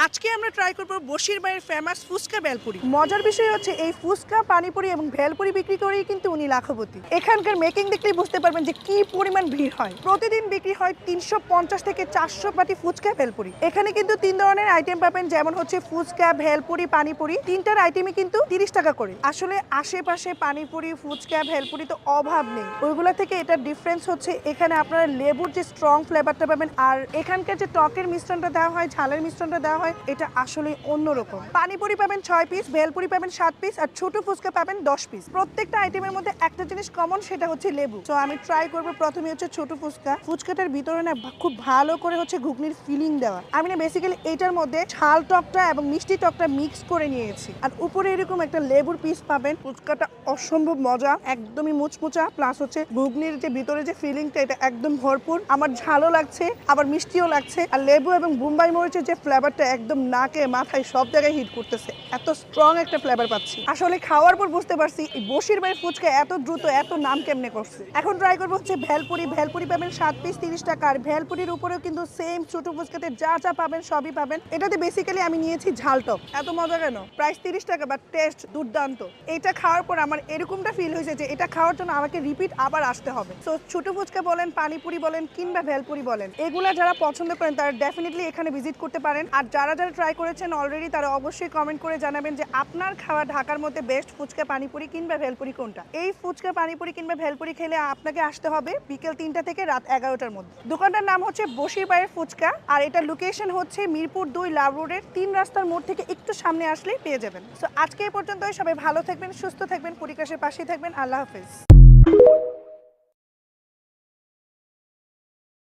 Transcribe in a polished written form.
আজকে আমরা ট্রাই করব বশির ভাইয়ের ফেমাস ফুচকা ভেলপুরি। মজার বিষয় হচ্ছে এই ফুচকা পানিপুরি এবং ভেলপুরি বিক্রি করেই কিন্তু উনি লাখপতি। এখানকার মেকিং দেখলেই বুঝতে পারবেন যে কি পরিমাণ ভিড় হয়। প্রতিদিন বিক্রি হয় 350 থেকে 400 বাটি ফুচকা ভেলপুরি। এখানে কিন্তু 3 ধরনের আইটেম পাবেন, যেমন হচ্ছে ফুচকা, ভেলপুরি, পানিপুরি। তিনটার আইটেমই কিন্তু 30 টাকা করে। আসলে আশেপাশে পানিপুরি, ফুচকা, ভেলপুরি তো অভাব নেই, ওইগুলা থেকে এটার ডিফারেন্স হচ্ছে এখানে আপনারা লেবুর যে স্ট্রং ফ্লেভারটা পাবেন, আর এখানকার যে টকের মিশ্রণটা দেওয়া হয়, ঝালের মিশ্রণটা দেওয়া হয়, এটা আসলে অন্যরকম। পানিপুরি পাবেন 6 পিস, ভেলপুরি পাবেন 7 পিস, আর ছোট ফুচকা পাবেন 10 পিস। প্রত্যেকটা আইটেমের মধ্যে একটা জিনিস কমন, সেটা হচ্ছে লেবু। তো আমি ট্রাই করব প্রথমে হচ্ছে ছোট ফুচকা। ফুচকাটার ভিতরে না খুব ভালো করে হচ্ছে ঘুগনির ফিলিং দেওয়া। আমি না বেসিক্যালি এইটার মধ্যে ঝাল টকটা এবং মিষ্টি টকটা মিক্স করে নিয়েছি, আর উপরে এরকম একটা লেবুর পিস পাবেন। ফুচকাটা অসম্ভব মজা, একদমই মুচমুচা, প্লাস হচ্ছে ঘুগনির যে ভিতরে যে ফিলিংটা, এটা একদম ভরপুর। আমার ঝালও লাগছে আবার মিষ্টিও লাগছে, আর লেবু এবং বোম্বাই মরিচের যে ফ্লেভারটা একদম নাকে মাথায় সব জায়গায় হিট করতেছে। এত স্ট্রং একটা ফ্লেভার পাচ্ছি। আসলে খাওয়ার পর বুঝতে পারছি এই বশির ভাইয়ের ফুচকা এত দ্রুত এত নাম কেমনে করছে। এখন ট্রাই করবো হচ্ছে ভেলপুরি। ভেলপুরি পাবেন 7 পিস 30 টাকা, আর ভেলপুরির উপরেও কিন্তু সেম ছোট ফুচকাতে যা যা পাবেন সবই পাবেন। এটাতে বেসিক্যালি আমি নিয়েছি ঝাল টক। এত মজা কেন? প্রাইস 30 টাকা, বাট টেস্ট দুর্দান্ত। এটা খাওয়ার পর আমার এরকমটা ফিল হয়েছে যে এটা খাওয়ার জন্য আমাকে রিপিট আবার আসতে হবে। তো ছোট ফুচকা বলেন, পানিপুরি বলেন, কিংবা ভেলপুরি বলেন, এগুলা যারা পছন্দ করেন তারা ডেফিনেটলি এখানে ভিজিট করতে পারেন। আর যারা যারা ট্রাই করেছেন অলরেডি, তারা অবশ্যই কমেন্ট করে জানাবেন যে আপনার খাওয়া ঢাকার মধ্যে বেস্ট ফুচকা, পানিপুরি কিংবা ভেলপুরি কোনটা। এই ফুচকা, পানিপুরি কিংবা ভেলপুরি খেলে আপনাকে আসতে হবে বিকেল 3টা থেকে রাত 11টার মধ্যে। দোকানটার নাম হচ্ছে বশির ভাইয়ের ফুচকা, আর এটা লোকেশন হচ্ছে মিরপুর 2 লাভ রোডের 3 রাস্তার মোড় থেকে একটু সামনে আসলেই পেয়ে যাবেন। সো আজকে এই পর্যন্তই। সবাই ভালো থাকবেন, সুস্থ থাকবেন, পরিকাশের পাশেই থাকবেন। আল্লাহ হাফেজ।